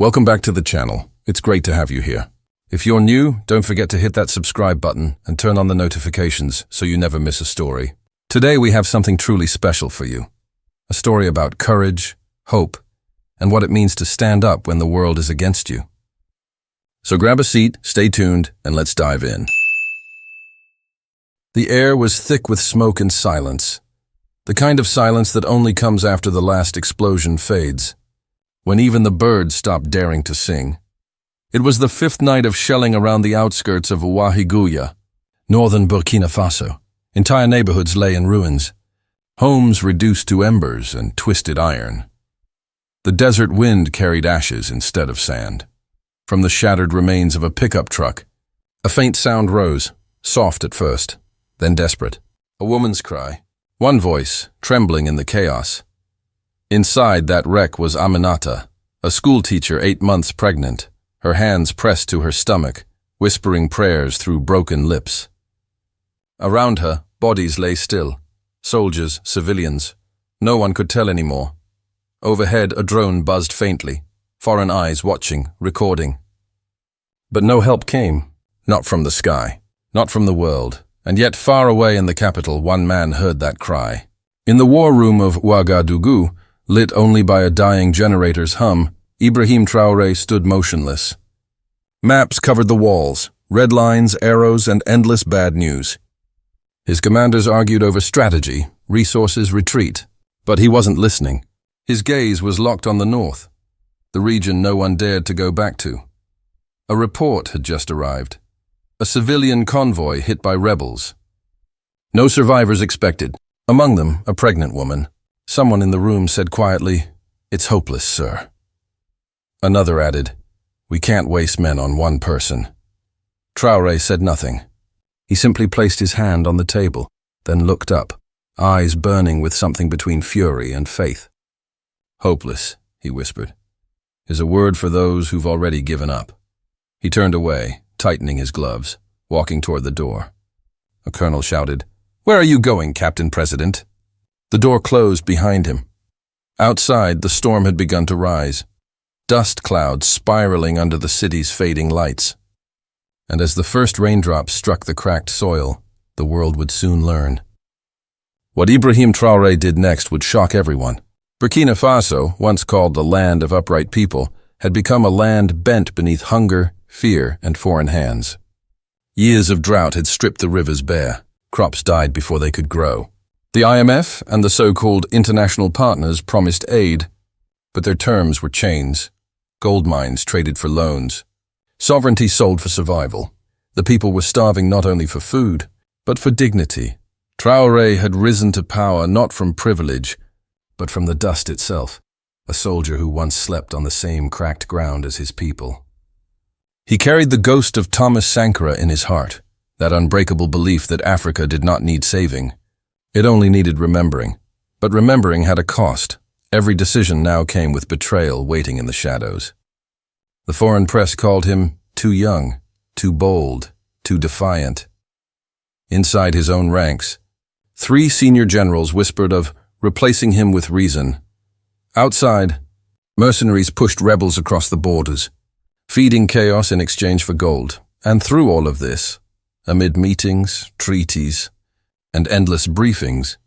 Welcome back to the channel. It's great to have you here. If you're new, don't forget to hit that subscribe button and turn on the notifications so you never miss a story. Today we have something truly special for you. A story about courage, hope, and what it means to stand up when the world is against you. So grab a seat, stay tuned, and let's dive in. The air was thick with smoke and silence. The kind of silence that only comes after the last explosion fades, when even the birds stop daring to sing. It was the fifth night of shelling around the outskirts of Ouahigouya, northern Burkina Faso. Entire neighborhoods lay in ruins, homes reduced to embers and twisted iron. The desert wind carried ashes instead of sand. From the shattered remains of a pickup truck, a faint sound rose, soft at first, then desperate. A woman's cry, one voice, trembling in the chaos. Inside that wreck was Aminata, a schoolteacher 8 months pregnant, her hands pressed to her stomach, whispering prayers through broken lips. Around her, bodies lay still. Soldiers, civilians. No one could tell anymore. Overhead, a drone buzzed faintly, foreign eyes watching, recording. But no help came, not from the sky, not from the world. And yet far away in the capital, one man heard that cry. In the war room of Ouagadougou, lit only by a dying generator's hum, Ibrahim Traoré stood motionless. Maps covered the walls, red lines, arrows, and endless bad news. His commanders argued over strategy, resources, retreat, but he wasn't listening. His gaze was locked on the north, the region no one dared to go back to. A report had just arrived. A civilian convoy hit by rebels. No survivors expected. Among them, a pregnant woman. Someone in the room said quietly, "It's hopeless, sir." Another added, "We can't waste men on one person." Traoré said nothing. He simply placed his hand on the table, then looked up, eyes burning with something between fury and faith. "Hopeless," he whispered, "is a word for those who've already given up." He turned away, tightening his gloves, walking toward the door. A colonel shouted, "Where are you going, Captain President?" The door closed behind him. Outside, the storm had begun to rise, dust clouds spiraling under the city's fading lights. And as the first raindrops struck the cracked soil, the world would soon learn. What Ibrahim Traoré did next would shock everyone. Burkina Faso, once called the land of upright people, had become a land bent beneath hunger, fear, and foreign hands. Years of drought had stripped the rivers bare. Crops died before they could grow. The IMF and the so-called international partners promised aid, but their terms were chains. Gold mines traded for loans. Sovereignty sold for survival. The people were starving not only for food, but for dignity. Traoré had risen to power not from privilege, but from the dust itself, a soldier who once slept on the same cracked ground as his people. He carried the ghost of Thomas Sankara in his heart, that unbreakable belief that Africa did not need saving. It only needed remembering. But remembering had a cost. Every decision now came with betrayal waiting in the shadows. The foreign press called him too young, too bold, too defiant. Inside his own ranks, 3 senior generals whispered of replacing him with reason. Outside, mercenaries pushed rebels across the borders, feeding chaos in exchange for gold. And through all of this, amid meetings, treaties, and endless briefings,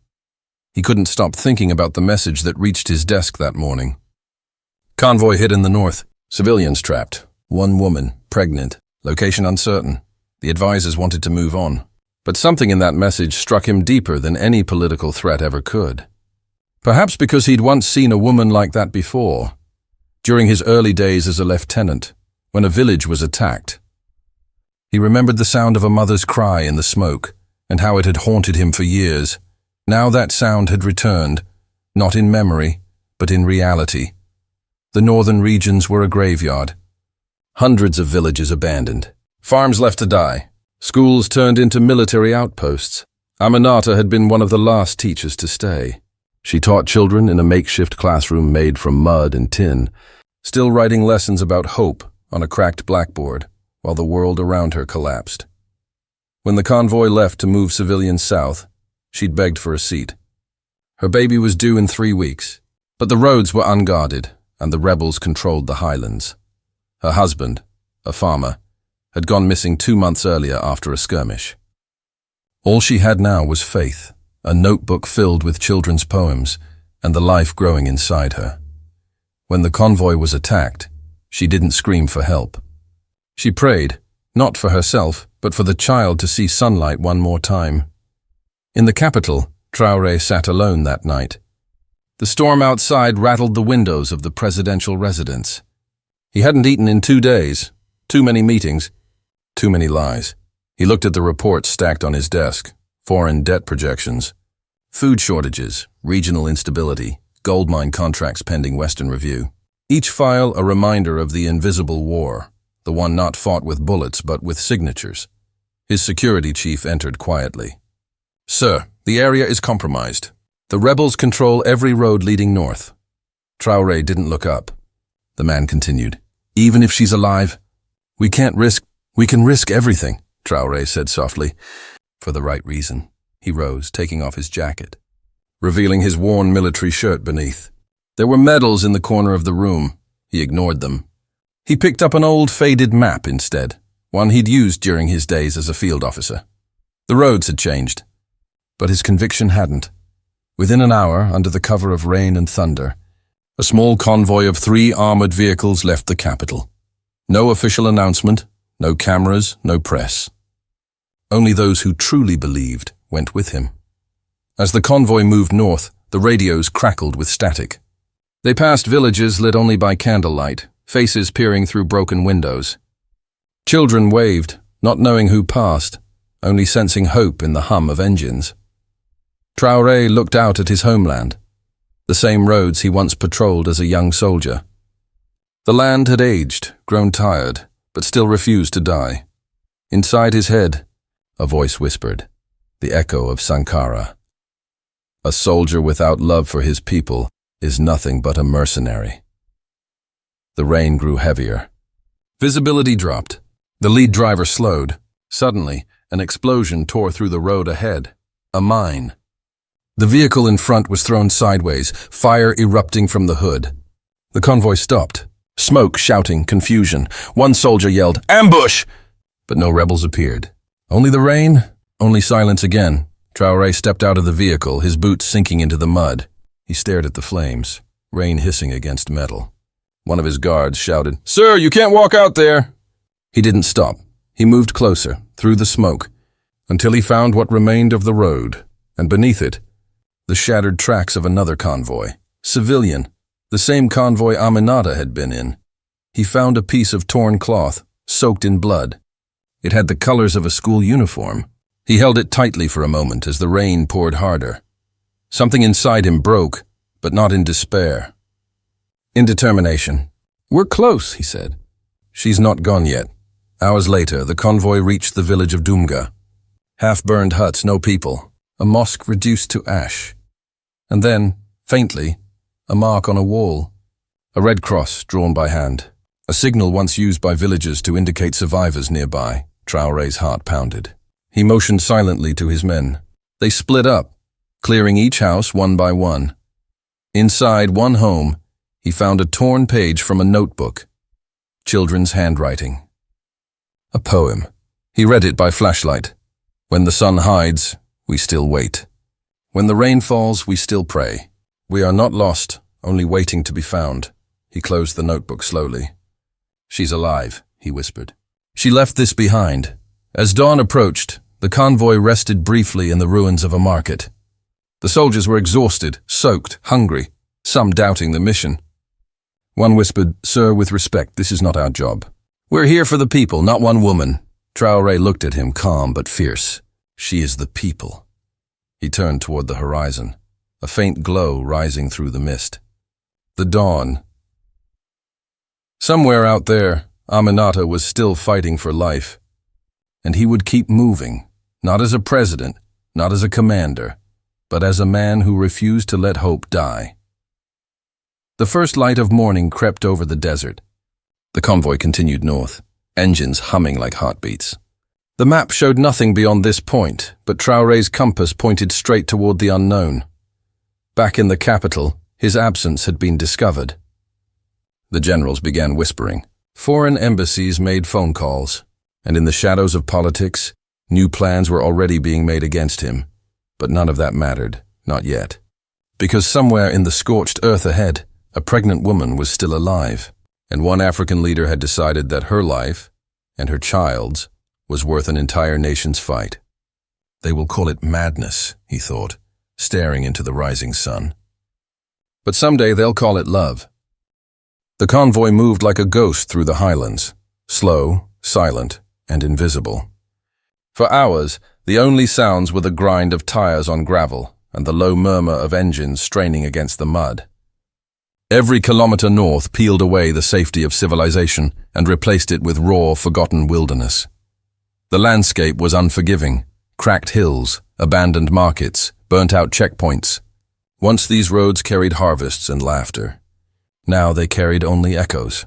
he couldn't stop thinking about the message that reached his desk that morning. Convoy hit in the north, civilians trapped, 1 woman, pregnant, location uncertain. The advisors wanted to move on. But something in that message struck him deeper than any political threat ever could. Perhaps because he'd once seen a woman like that before, during his early days as a lieutenant, when a village was attacked. He remembered the sound of a mother's cry in the smoke, and how it had haunted him for years. Now that sound had returned, not in memory, but in reality. The northern regions were a graveyard. Hundreds of villages abandoned. Farms left to die. Schools turned into military outposts. Aminata had been one of the last teachers to stay. She taught children in a makeshift classroom made from mud and tin, still writing lessons about hope on a cracked blackboard, while the world around her collapsed. When the convoy left to move civilians south, she'd begged for a seat. Her baby was due in 3 weeks, but the roads were unguarded, and the rebels controlled the highlands. Her husband, a farmer, had gone missing 2 months earlier after a skirmish. All she had now was faith, a notebook filled with children's poems, and the life growing inside her. When the convoy was attacked, she didn't scream for help. She prayed, not for herself, but for the child to see sunlight one more time. In the capital, Traoré sat alone that night. The storm outside rattled the windows of the presidential residence. He hadn't eaten in 2 days, too many meetings, too many lies. He looked at the reports stacked on his desk, foreign debt projections, food shortages, regional instability, gold mine contracts pending Western review. Each file a reminder of the invisible war, the one not fought with bullets but with signatures. His security chief entered quietly. "Sir, the area is compromised. The rebels control every road leading north." Traoré didn't look up. The man continued, "Even if she's alive, we can risk everything," Traoré said softly. "For the right reason." He rose, taking off his jacket, revealing his worn military shirt beneath. There were medals in the corner of the room. He ignored them. He picked up an old faded map instead, one he'd used during his days as a field officer. The roads had changed, but his conviction hadn't. Within an hour, under the cover of rain and thunder, a small convoy of 3 armored vehicles left the capital. No official announcement, no cameras, no press. Only those who truly believed went with him. As the convoy moved north, the radios crackled with static. They passed villages lit only by candlelight, faces peering through broken windows. Children waved, not knowing who passed, only sensing hope in the hum of engines. Traoré looked out at his homeland, the same roads he once patrolled as a young soldier. The land had aged, grown tired, but still refused to die. Inside his head, a voice whispered, the echo of Sankara. "A soldier without love for his people is nothing but a mercenary." The rain grew heavier. Visibility dropped. The lead driver slowed. Suddenly, an explosion tore through the road ahead. A mine. The vehicle in front was thrown sideways, fire erupting from the hood. The convoy stopped. Smoke, shouting, confusion. One soldier yelled, "Ambush!" But no rebels appeared. Only the rain, only silence again. Traoré stepped out of the vehicle, his boots sinking into the mud. He stared at the flames, rain hissing against metal. One of his guards shouted, "Sir, you can't walk out there!" He didn't stop. He moved closer, through the smoke, until he found what remained of the road, and beneath it, the shattered tracks of another convoy, civilian, the same convoy Aminata had been in. He found a piece of torn cloth, soaked in blood. It had the colors of a school uniform. He held it tightly for a moment as the rain poured harder. Something inside him broke, but not in despair. In determination. "We're close," he said. "She's not gone yet." Hours later, the convoy reached the village of Dumga. Half-burned huts, no people. A mosque reduced to ash. And then, faintly, a mark on a wall. A red cross drawn by hand. A signal once used by villagers to indicate survivors nearby. Traoré's heart pounded. He motioned silently to his men. They split up, clearing each house one by one. Inside one home, he found a torn page from a notebook. Children's handwriting. A poem. He read it by flashlight. "When the sun hides, we still wait. When the rain falls, we still pray. We are not lost, only waiting to be found." He closed the notebook slowly. "She's alive," he whispered. She left this behind. As dawn approached, the convoy rested briefly in the ruins of a market. The soldiers were exhausted, soaked, hungry, some doubting the mission. One whispered, "Sir, with respect, this is not our job. We're here for the people, not one woman." Traoré looked at him, calm but fierce. "She is the people." He turned toward the horizon, a faint glow rising through the mist. The dawn. Somewhere out there, Aminata was still fighting for life. And he would keep moving, not as a president, not as a commander, but as a man who refused to let hope die. The first light of morning crept over the desert. The convoy continued north, engines humming like heartbeats. The map showed nothing beyond this point, but Traoré's compass pointed straight toward the unknown. Back in the capital, his absence had been discovered. The generals began whispering. Foreign embassies made phone calls, and in the shadows of politics, new plans were already being made against him. But none of that mattered, not yet. Because somewhere in the scorched earth ahead, a pregnant woman was still alive, and one African leader had decided that her life, and her child's, was worth an entire nation's fight. They will call it madness, he thought, staring into the rising sun. But someday they'll call it love. The convoy moved like a ghost through the highlands, slow, silent, and invisible. For hours, the only sounds were the grind of tires on gravel and the low murmur of engines straining against the mud. Every kilometer north peeled away the safety of civilization and replaced it with raw, forgotten wilderness. The landscape was unforgiving, cracked hills, abandoned markets, burnt-out checkpoints. Once these roads carried harvests and laughter. Now they carried only echoes.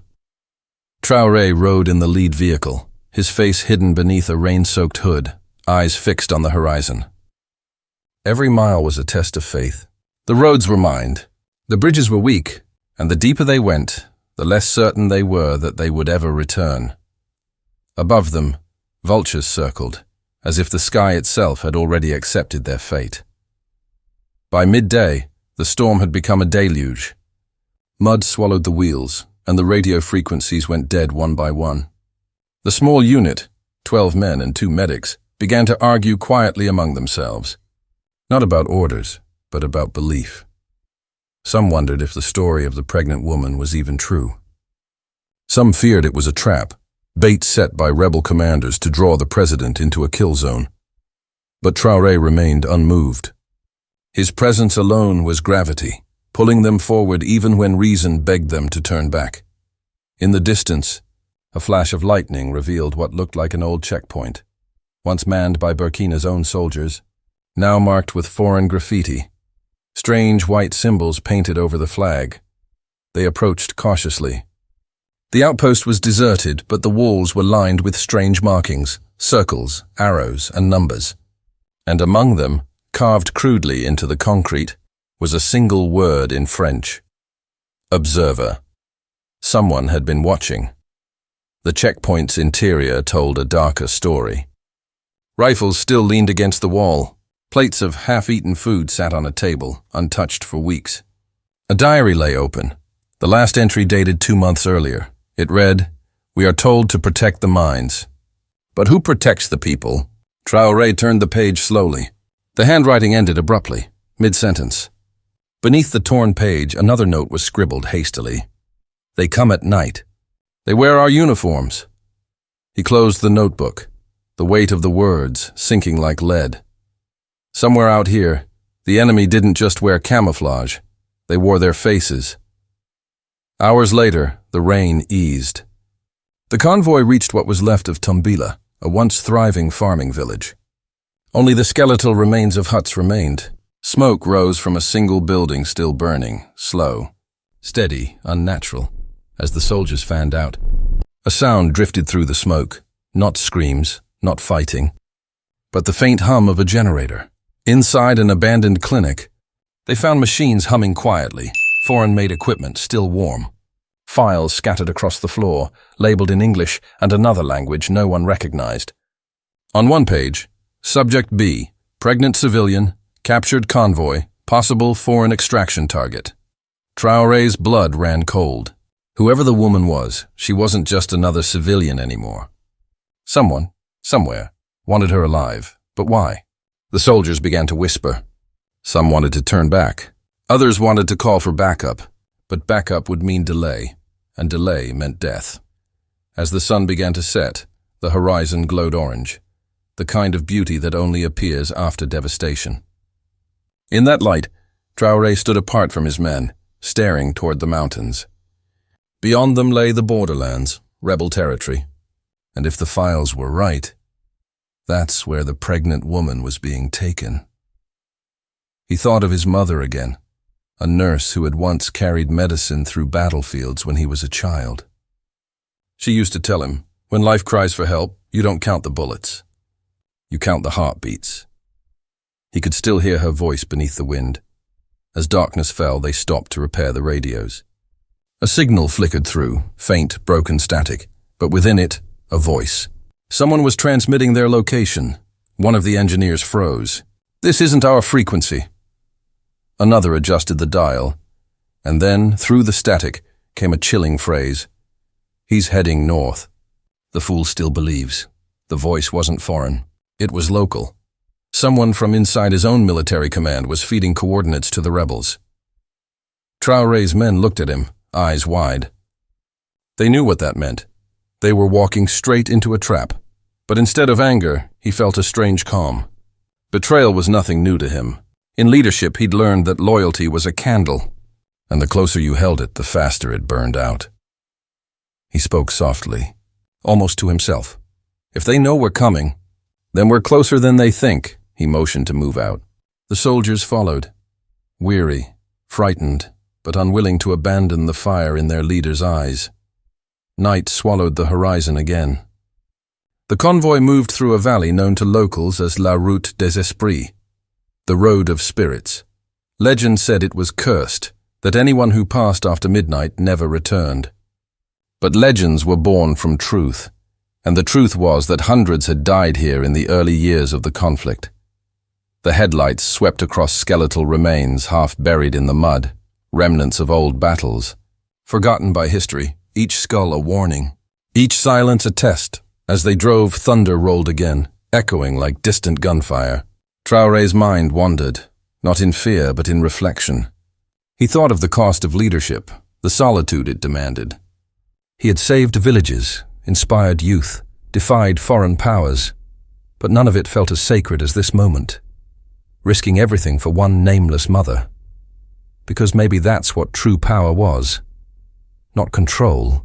Traoré rode in the lead vehicle, his face hidden beneath a rain-soaked hood, eyes fixed on the horizon. Every mile was a test of faith. The roads were mined, the bridges were weak, and the deeper they went, the less certain they were that they would ever return. Above them, vultures circled, as if the sky itself had already accepted their fate. By midday, the storm had become a deluge. Mud swallowed the wheels, and the radio frequencies went dead one by one. The small unit, 12 men and 2 medics, began to argue quietly among themselves. Not about orders, but about belief. Some wondered if the story of the pregnant woman was even true. Some feared it was a trap, bait set by rebel commanders to draw the president into a kill zone. But Traoré remained unmoved. His presence alone was gravity, pulling them forward even when reason begged them to turn back. In the distance, a flash of lightning revealed what looked like an old checkpoint, once manned by Burkina's own soldiers, now marked with foreign graffiti. Strange white symbols painted over the flag. They approached cautiously. The outpost was deserted, but the walls were lined with strange markings, circles, arrows, and numbers. And among them, carved crudely into the concrete, was a single word in French. Observer. Someone had been watching. The checkpoint's interior told a darker story. Rifles still leaned against the wall. Plates of half-eaten food sat on a table, untouched for weeks. A diary lay open. The last entry dated 2 months earlier. It read, "We are told to protect the mines." But who protects the people? Traoré turned the page slowly. The handwriting ended abruptly, mid-sentence. Beneath the torn page, another note was scribbled hastily. "They come at night. They wear our uniforms." He closed the notebook, the weight of the words sinking like lead. Somewhere out here, the enemy didn't just wear camouflage, they wore their faces. Hours later, the rain eased. The convoy reached what was left of Tumbila, a once thriving farming village. Only the skeletal remains of huts remained. Smoke rose from a single building still burning, slow, steady, unnatural, as the soldiers fanned out. A sound drifted through the smoke, not screams, not fighting, but the faint hum of a generator. Inside an abandoned clinic, they found machines humming quietly, foreign-made equipment still warm. Files scattered across the floor, labeled in English and another language no one recognized. On one page, Subject B, pregnant civilian, captured convoy, possible foreign extraction target. Traoré's blood ran cold. Whoever the woman was, she wasn't just another civilian anymore. Someone, somewhere, wanted her alive, but why? The soldiers began to whisper. Some wanted to turn back. Others wanted to call for backup, but backup would mean delay, and delay meant death. As the sun began to set, the horizon glowed orange, the kind of beauty that only appears after devastation. In that light, Traoré stood apart from his men, staring toward the mountains. Beyond them lay the borderlands, rebel territory, and if the files were right, that's where the pregnant woman was being taken. He thought of his mother again, a nurse who had once carried medicine through battlefields when he was a child. She used to tell him, when life cries for help, you don't count the bullets. You count the heartbeats. He could still hear her voice beneath the wind. As darkness fell, they stopped to repair the radios. A signal flickered through, faint, broken static, but within it, a voice. Someone was transmitting their location. One of the engineers froze. "This isn't our frequency." Another adjusted the dial, and then, through the static, came a chilling phrase. "He's heading north." The fool still believes. The voice wasn't foreign. It was local. Someone from inside his own military command was feeding coordinates to the rebels. Traoré's men looked at him, eyes wide. They knew what that meant. They were walking straight into a trap. But instead of anger, he felt a strange calm. Betrayal was nothing new to him. In leadership, he'd learned that loyalty was a candle, and the closer you held it, the faster it burned out. He spoke softly, almost to himself. "If they know we're coming, then we're closer than they think." He motioned to move out. The soldiers followed, weary, frightened, but unwilling to abandon the fire in their leader's eyes. Night swallowed the horizon again. The convoy moved through a valley known to locals as La Route des Esprits, the Road of Spirits. Legend said it was cursed, that anyone who passed after midnight never returned. But legends were born from truth, and the truth was that hundreds had died here in the early years of the conflict. The headlights swept across skeletal remains half buried in the mud, remnants of old battles. Forgotten by history, each skull a warning, each silence a test. As they drove, thunder rolled again, echoing like distant gunfire. Traoré's mind wandered, not in fear but in reflection. He thought of the cost of leadership, the solitude it demanded. He had saved villages, inspired youth, defied foreign powers, but none of it felt as sacred as this moment. Risking everything for one nameless mother. Because maybe that's what true power was. Not control.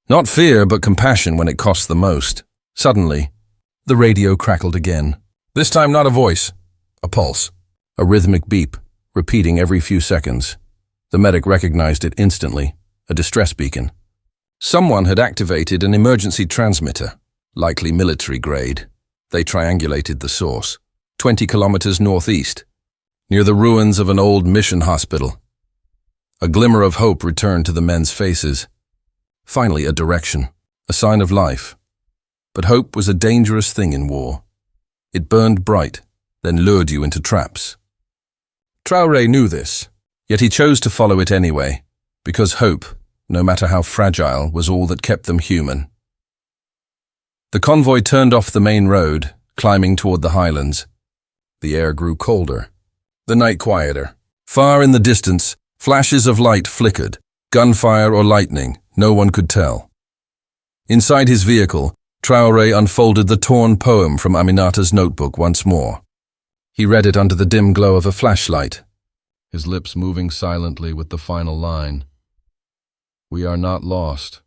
Not fear, but compassion when it costs the most. Suddenly, the radio crackled again. This time not a voice, a pulse. A rhythmic beep, repeating every few seconds. The medic recognized it instantly, a distress beacon. Someone had activated an emergency transmitter, likely military grade. They triangulated the source. 20 kilometers northeast, near the ruins of an old mission hospital. A glimmer of hope returned to the men's faces. Finally, a direction, a sign of life. But hope was a dangerous thing in war. It burned bright, then lured you into traps. Traoré knew this, yet he chose to follow it anyway, because hope, no matter how fragile, was all that kept them human. The convoy turned off the main road, climbing toward the highlands. The air grew colder, the night quieter. Far in the distance, flashes of light flickered, gunfire or lightning, no one could tell. Inside his vehicle, Traoré unfolded the torn poem from Aminata's notebook once more. He read it under the dim glow of a flashlight, his lips moving silently with the final line. "We are not lost,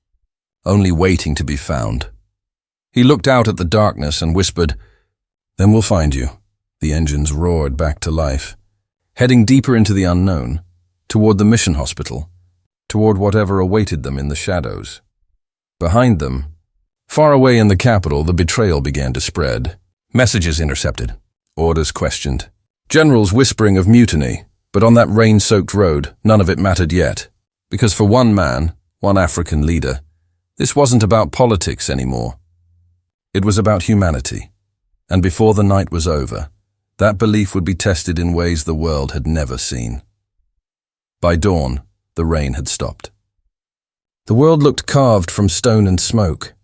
only waiting to be found." He looked out at the darkness and whispered, "Then we'll find you." The engines roared back to life, heading deeper into the unknown, toward the mission hospital, toward whatever awaited them in the shadows. Behind them, far away in the capital, the betrayal began to spread. Messages intercepted, orders questioned, generals whispering of mutiny, but on that rain-soaked road, none of it mattered yet. Because for one man, one African leader, this wasn't about politics anymore. It was about humanity. And before the night was over, that belief would be tested in ways the world had never seen. By dawn, the rain had stopped. The world looked carved from stone and smoke.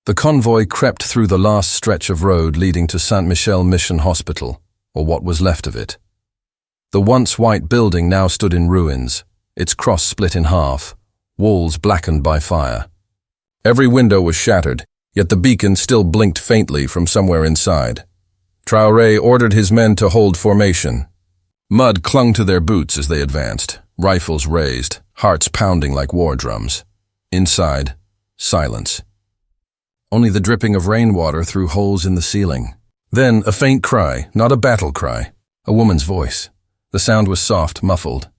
The convoy crept through the last stretch of road leading to Saint-Michel Mission Hospital, or what was left of it. The once white building now stood in ruins, its cross split in half, walls blackened by fire. Every window was shattered, yet the beacon still blinked faintly from somewhere inside. Traoré ordered his men to hold formation. Mud clung to their boots as they advanced, rifles raised, hearts pounding like war drums. Inside, silence. Only the dripping of rainwater through holes in the ceiling. Then a faint cry, not a battle cry, a woman's voice. The sound was soft, muffled,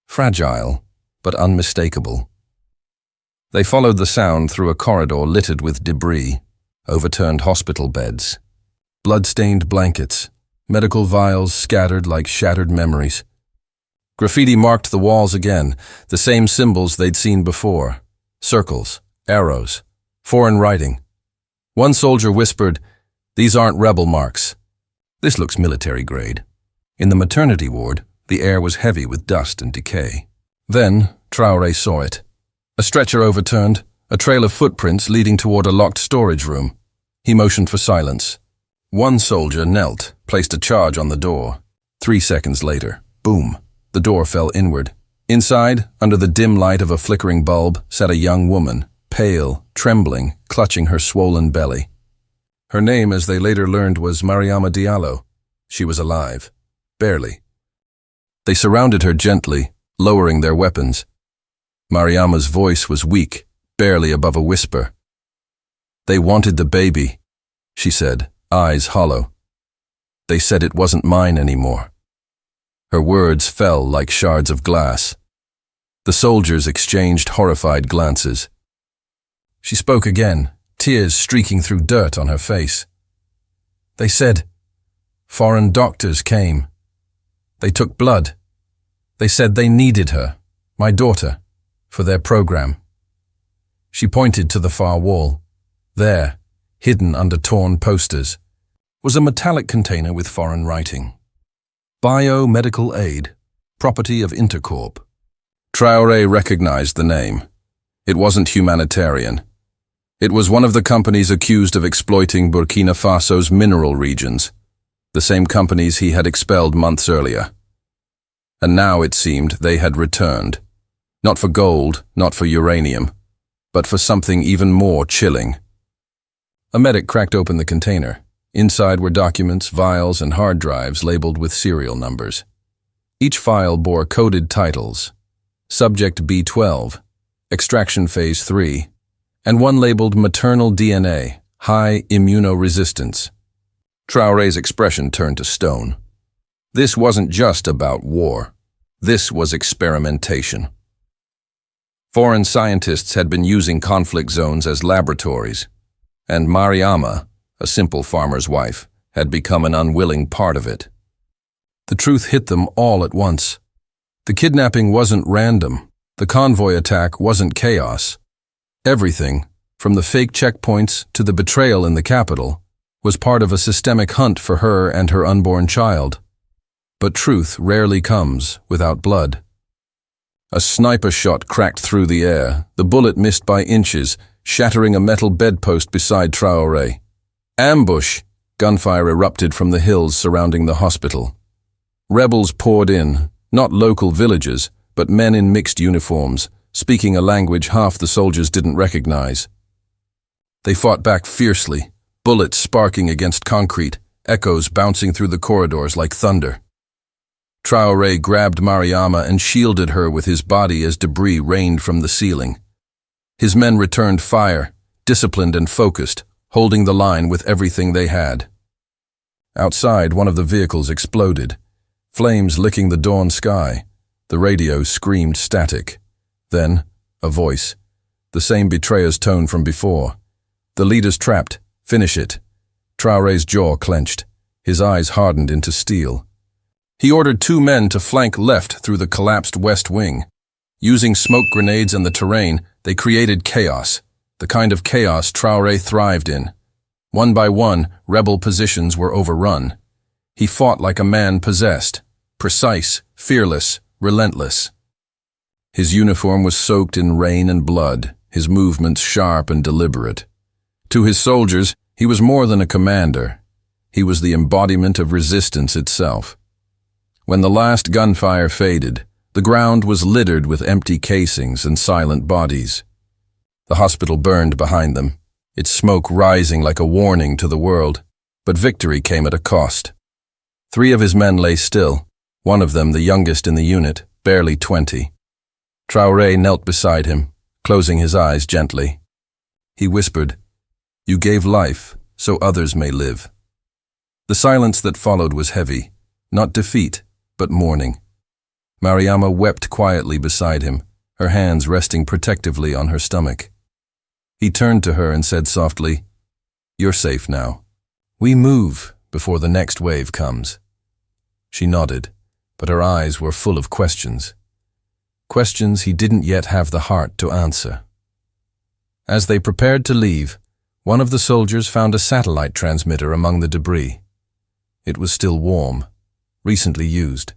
fragile, but unmistakable. They followed the sound through a corridor littered with debris, overturned hospital beds, blood-stained blankets, medical vials scattered like shattered memories. Graffiti marked the walls again, the same symbols they'd seen before. Circles, arrows, foreign writing. One soldier whispered, "These aren't rebel marks. This looks military grade." In the maternity ward, the air was heavy with dust and decay. Then, Traoré saw it. A stretcher overturned, a trail of footprints leading toward a locked storage room. He motioned for silence. One soldier knelt, placed a charge on the door. 3 seconds later, boom, the door fell inward. Inside, under the dim light of a flickering bulb, sat a young woman, pale, trembling, clutching her swollen belly. Her name, as they later learned, was Mariama Diallo. She was alive. Barely. They surrounded her gently, lowering their weapons. Mariama's voice was weak, barely above a whisper. "They wanted the baby," she said, eyes hollow. "They said it wasn't mine anymore." Her words fell like shards of glass. The soldiers exchanged horrified glances. She spoke again, tears streaking through dirt on her face. "They said, foreign doctors came. They took blood. They said they needed her, my daughter, for their program." She pointed to the far wall. There, hidden under torn posters, was a metallic container with foreign writing. Biomedical aid, property of Intercorp. Traoré recognized the name. It wasn't humanitarian. It was one of the companies accused of exploiting Burkina Faso's mineral regions, the same companies he had expelled months earlier. And now it seemed they had returned, not for gold, not for uranium, but for something even more chilling. A medic cracked open the container. Inside were documents, vials, and hard drives labeled with serial numbers. Each file bore coded titles: Subject B12, Extraction Phase 3, and one labeled Maternal DNA, High Immunoresistance. Traoré's expression turned to stone. This wasn't just about war. This was experimentation. Foreign scientists had been using conflict zones as laboratories, and Mariama, a simple farmer's wife, had become an unwilling part of it. The truth hit them all at once. The kidnapping wasn't random. The convoy attack wasn't chaos. Everything, from the fake checkpoints to the betrayal in the capital, was part of a systemic hunt for her and her unborn child. But truth rarely comes without blood. A sniper shot cracked through the air. The bullet missed by inches, shattering a metal bedpost beside Traoré. Ambush! Gunfire erupted from the hills surrounding the hospital. Rebels poured in, not local villagers, but men in mixed uniforms, speaking a language half the soldiers didn't recognize. They fought back fiercely, bullets sparking against concrete, echoes bouncing through the corridors like thunder. Traoré grabbed Mariama and shielded her with his body as debris rained from the ceiling. His men returned fire, disciplined and focused, holding the line with everything they had. Outside, one of the vehicles exploded, flames licking the dawn sky. The radio screamed static. Then, a voice, the same betrayer's tone from before. "The leader's trapped. Finish it." Traoré's jaw clenched. His eyes hardened into steel. He ordered 2 men to flank left through the collapsed west wing. Using smoke grenades and the terrain, they created chaos, the kind of chaos Traoré thrived in. One by one, rebel positions were overrun. He fought like a man possessed, precise, fearless, relentless. His uniform was soaked in rain and blood, his movements sharp and deliberate. To his soldiers, he was more than a commander. He was the embodiment of resistance itself. When the last gunfire faded, the ground was littered with empty casings and silent bodies. The hospital burned behind them, its smoke rising like a warning to the world, but victory came at a cost. 3 of his men lay still, one of them the youngest in the unit, barely 20. Traoré knelt beside him, closing his eyes gently. He whispered, "You gave life, so others may live." The silence that followed was heavy, not defeat, but mourning. Mariama wept quietly beside him, her hands resting protectively on her stomach. He turned to her and said softly, "You're safe now. We move before the next wave comes." She nodded, but her eyes were full of questions. Questions he didn't yet have the heart to answer. As they prepared to leave, one of the soldiers found a satellite transmitter among the debris. It was still warm, recently used.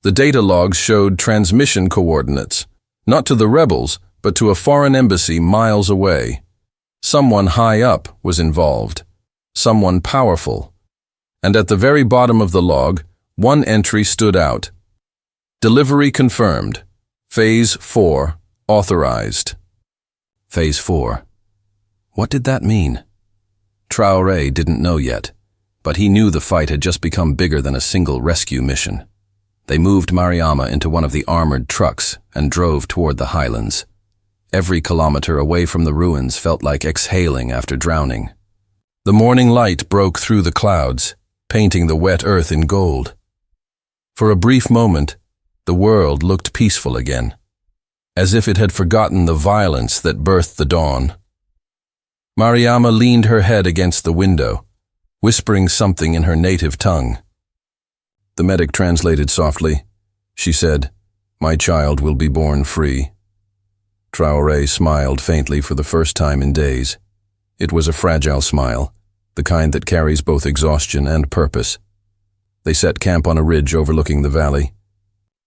The data logs showed transmission coordinates, not to the rebels, but to a foreign embassy miles away. Someone high up was involved, someone powerful. And at the very bottom of the log, one entry stood out. Delivery confirmed. Phase 4 authorized. Phase 4. What did that mean? Traoré didn't know yet, but he knew the fight had just become bigger than a single rescue mission. They moved Mariama into one of the armored trucks and drove toward the highlands. Every kilometer away from the ruins felt like exhaling after drowning. The morning light broke through the clouds, painting the wet earth in gold. For a brief moment, the world looked peaceful again, as if it had forgotten the violence that birthed the dawn. Mariama leaned her head against the window, whispering something in her native tongue. The medic translated softly. She said, "My child will be born free." Traoré smiled faintly for the first time in days. It was a fragile smile, the kind that carries both exhaustion and purpose. They set camp on a ridge overlooking the valley.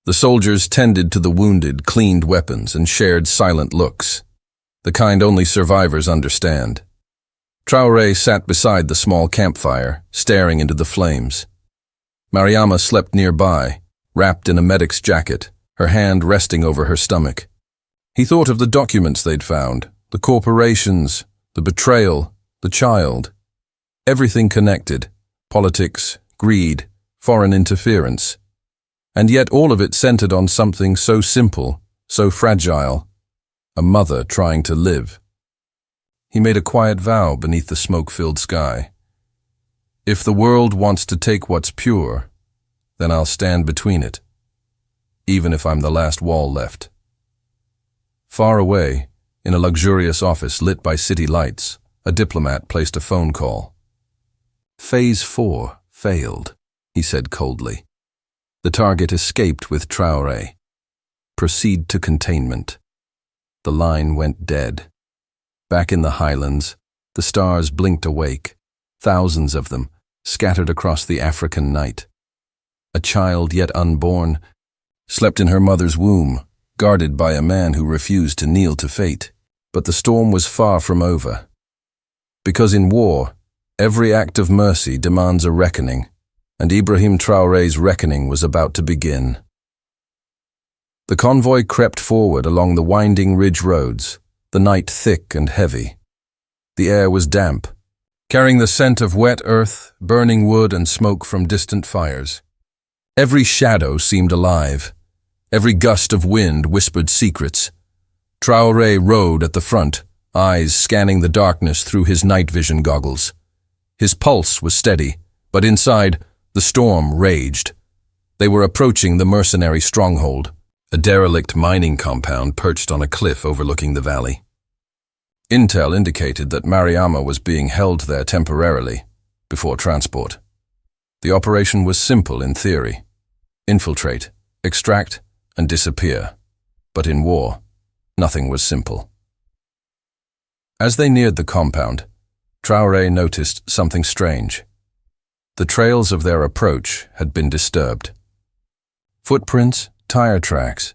The soldiers tended to the wounded, cleaned weapons, and shared silent looks, the kind only survivors understand. Traoré sat beside the small campfire, staring into the flames. Mariama slept nearby, wrapped in a medic's jacket, her hand resting over her stomach. He thought of the documents they'd found, the corporations, the betrayal, the child. Everything connected: politics, greed, foreign interference. And yet all of it centered on something so simple, so fragile: a mother trying to live. He made a quiet vow beneath the smoke-filled sky. If the world wants to take what's pure, then I'll stand between it, even if I'm the last wall left. Far away, in a luxurious office lit by city lights, a diplomat placed a phone call. Phase 4 failed, he said coldly. The target escaped with Traoré. Proceed to containment. The line went dead. Back in the highlands, the stars blinked awake, thousands of them, scattered across the African night. A child yet unborn slept in her mother's womb, guarded by a man who refused to kneel to fate. But the storm was far from over. Because in war, every act of mercy demands a reckoning, and Ibrahim Traoré's reckoning was about to begin. The convoy crept forward along the winding ridge roads, the night thick and heavy. The air was damp, carrying the scent of wet earth, burning wood, and smoke from distant fires. Every shadow seemed alive. Every gust of wind whispered secrets. Traoré rode at the front, eyes scanning the darkness through his night vision goggles. His pulse was steady, but inside, the storm raged. They were approaching the mercenary stronghold, a derelict mining compound perched on a cliff overlooking the valley. Intel indicated that Mariama was being held there temporarily, before transport. The operation was simple in theory: infiltrate, extract, and disappear. But in war, nothing was simple. As they neared the compound, Traoré noticed something strange. The trails of their approach had been disturbed. Footprints, tire tracks,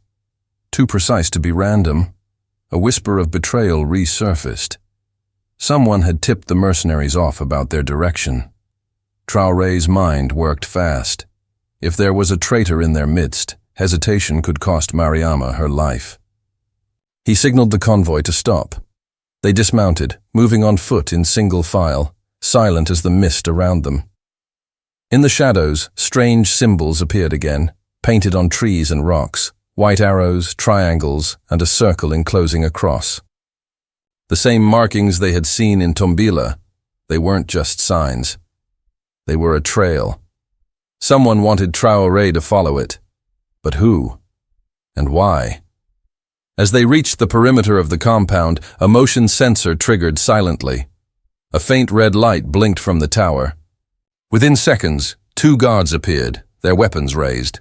too precise to be random. A whisper of betrayal resurfaced. Someone had tipped the mercenaries off about their direction. Traoré's mind worked fast. If there was a traitor in their midst, hesitation could cost Mariama her life. He signaled the convoy to stop. They dismounted, moving on foot in single file, silent as the mist around them. In the shadows, strange symbols appeared again, painted on trees and rocks: white arrows, triangles, and a circle enclosing a cross. The same markings they had seen in Tombila. They weren't just signs. They were a trail. Someone wanted Traoré to follow it. But who? And why? As they reached the perimeter of the compound, a motion sensor triggered silently. A faint red light blinked from the tower. Within seconds, 2 guards appeared, their weapons raised.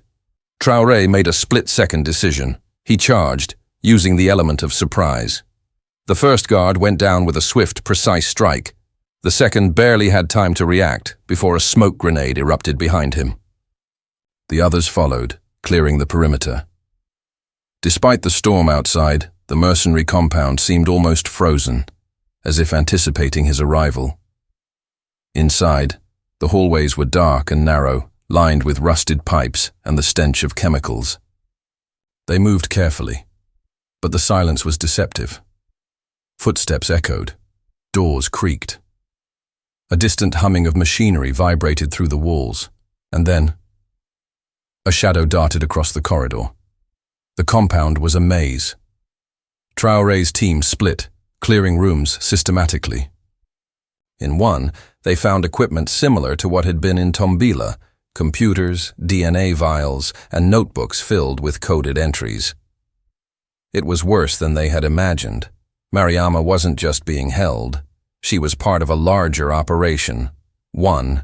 Traoré made a split-second decision. He charged, using the element of surprise. The first guard went down with a swift, precise strike. The second barely had time to react before a smoke grenade erupted behind him. The others followed, clearing the perimeter. Despite the storm outside, the mercenary compound seemed almost frozen, as if anticipating his arrival. Inside, the hallways were dark and narrow, lined with rusted pipes and the stench of chemicals. They moved carefully, but the silence was deceptive. Footsteps echoed. Doors creaked. A distant humming of machinery vibrated through the walls, and then a shadow darted across the corridor. The compound was a maze. Traoré's team split, clearing rooms systematically. In one, they found equipment similar to what had been in Tombila: computers, DNA vials, and notebooks filled with coded entries. It was worse than they had imagined. Mariama wasn't just being held. She was part of a larger operation, one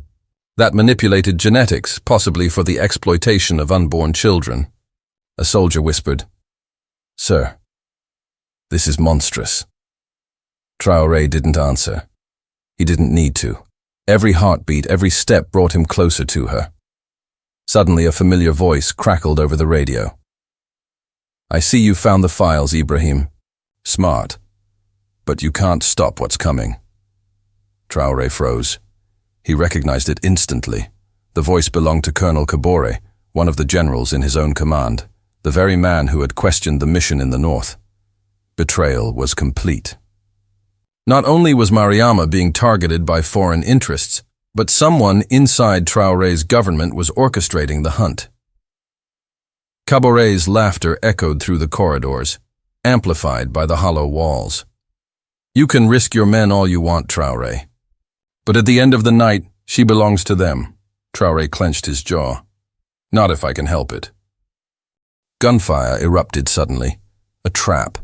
that manipulated genetics, possibly for the exploitation of unborn children. A soldier whispered, "Sir, this is monstrous." Traoré didn't answer. He didn't need to. Every heartbeat, every step brought him closer to her. Suddenly, a familiar voice crackled over the radio. "I see you found the files, Ibrahim. Smart. But you can't stop what's coming." Traoré froze. He recognized it instantly. The voice belonged to Colonel Kabore, one of the generals in his own command, the very man who had questioned the mission in the north. Betrayal was complete. Not only was Mariama being targeted by foreign interests, but someone inside Traoré's government was orchestrating the hunt. Kabore's laughter echoed through the corridors, amplified by the hollow walls. "You can risk your men all you want, Traoré. But at the end of the night, she belongs to them." Traoré clenched his jaw. "Not if I can help it." Gunfire erupted suddenly. A trap.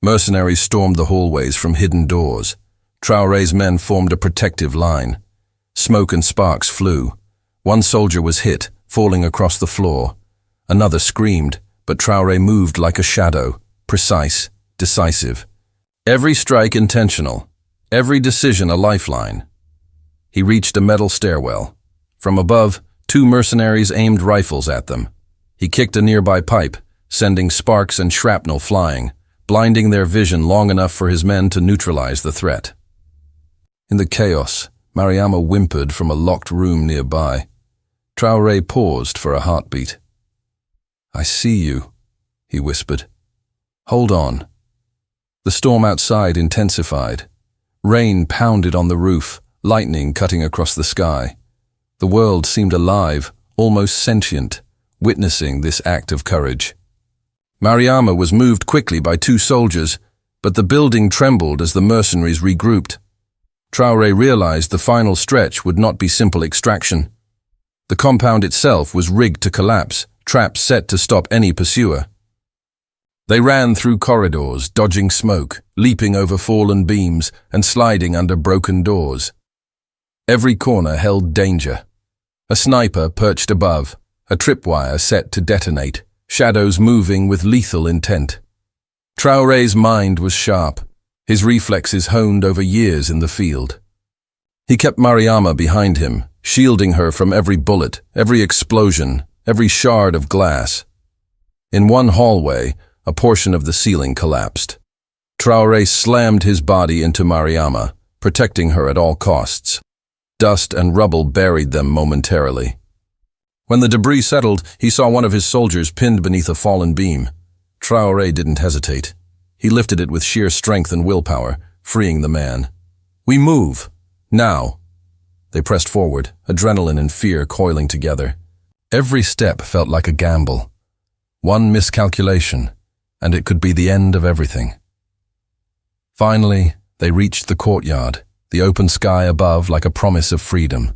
Mercenaries stormed the hallways from hidden doors. Traoré's men formed a protective line. Smoke and sparks flew. One soldier was hit, falling across the floor. Another screamed, but Traoré moved like a shadow, precise, decisive. Every strike intentional, every decision a lifeline. He reached a metal stairwell. From above, two mercenaries aimed rifles at them. He kicked a nearby pipe, sending sparks and shrapnel flying, blinding their vision long enough for his men to neutralize the threat. In the chaos, Mariama whimpered from a locked room nearby. Traoré paused for a heartbeat. "I see you," he whispered. "Hold on." The storm outside intensified. Rain pounded on the roof, lightning cutting across the sky. The world seemed alive, almost sentient, witnessing this act of courage. Mariama was moved quickly by two soldiers, but the building trembled as the mercenaries regrouped. Traoré realized the final stretch would not be simple extraction. The compound itself was rigged to collapse, traps set to stop any pursuer. They ran through corridors, dodging smoke, leaping over fallen beams, and sliding under broken doors. Every corner held danger. A sniper perched above, a tripwire set to detonate, shadows moving with lethal intent. Traoré's mind was sharp, his reflexes honed over years in the field. He kept Mariama behind him, shielding her from every bullet, every explosion, every shard of glass. In one hallway, a portion of the ceiling collapsed. Traoré slammed his body into Mariama, protecting her at all costs. Dust and rubble buried them momentarily. When the debris settled, he saw one of his soldiers pinned beneath a fallen beam. Traoré didn't hesitate. He lifted it with sheer strength and willpower, freeing the man. "We move! Now!" They pressed forward, adrenaline and fear coiling together. Every step felt like a gamble. One miscalculation, and it could be the end of everything. Finally, they reached the courtyard, the open sky above like a promise of freedom.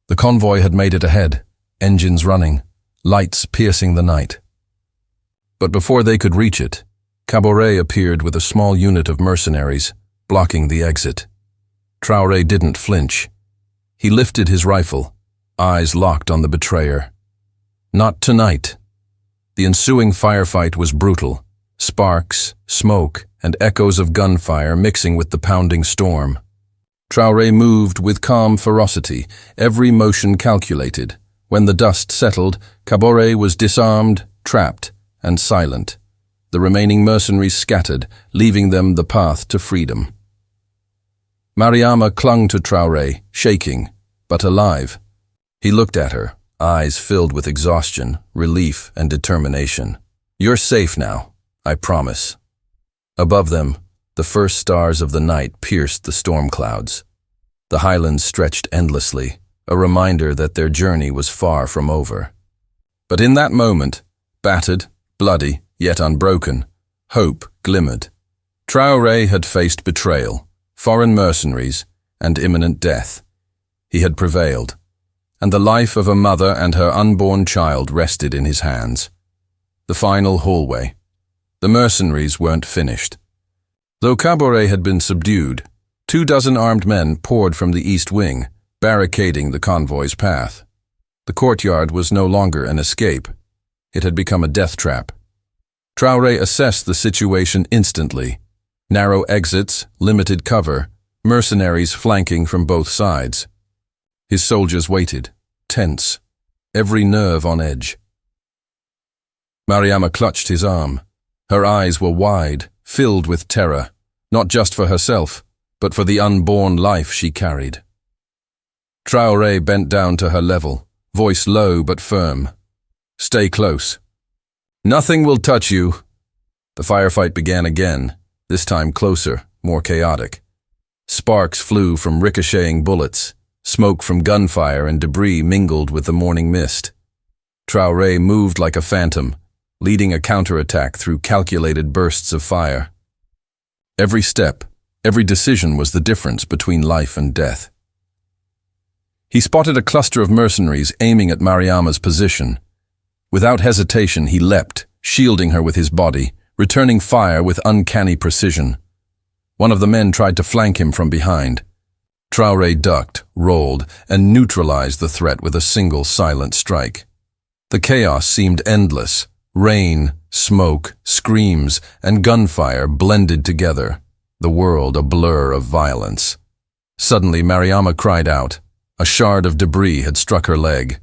The convoy had made it ahead, engines running, lights piercing the night. But before they could reach it, Kaboré appeared with a small unit of mercenaries, blocking the exit. Traoré didn't flinch. He lifted his rifle, eyes locked on the betrayer. "Not tonight," The ensuing firefight was brutal. Sparks, smoke, and echoes of gunfire mixing with the pounding storm. Traoré moved with calm ferocity, every motion calculated. When the dust settled, Traoré was disarmed, trapped, and silent. The remaining mercenaries scattered, leaving them the path to freedom. Mariama clung to Traoré, shaking, but alive. He looked at her, eyes filled with exhaustion, relief, and determination. "You're safe now, I promise." Above them, the first stars of the night pierced the storm clouds. The highlands stretched endlessly, a reminder that their journey was far from over. But in that moment, battered, bloody, yet unbroken, hope glimmered. Traoré had faced betrayal, foreign mercenaries, and imminent death. He had prevailed, and the life of a mother and her unborn child rested in his hands. The final hallway. The mercenaries weren't finished. Though Traoré had been subdued, 24 armed men poured from the east wing, barricading the convoy's path. The courtyard was no longer an escape. It had become a death trap. Traoré assessed the situation instantly. Narrow exits, limited cover, mercenaries flanking from both sides. His soldiers waited, tense, every nerve on edge. Mariama clutched his arm. Her eyes were wide, filled with terror, not just for herself, but for the unborn life she carried. Traoré bent down to her level, voice low but firm. "Stay close. Nothing will touch you." The firefight began again, this time closer, more chaotic. Sparks flew from ricocheting bullets, smoke from gunfire and debris mingled with the morning mist. Traoré moved like a phantom, leading a counterattack through calculated bursts of fire. Every step, every decision was the difference between life and death. He spotted a cluster of mercenaries aiming at Mariama's position. Without hesitation, he leapt, shielding her with his body, returning fire with uncanny precision. One of the men tried to flank him from behind. Traoré ducked, rolled, and neutralized the threat with a single silent strike. The chaos seemed endless. Rain, smoke, screams, and gunfire blended together, the world a blur of violence. Suddenly, Mariama cried out. A shard of debris had struck her leg.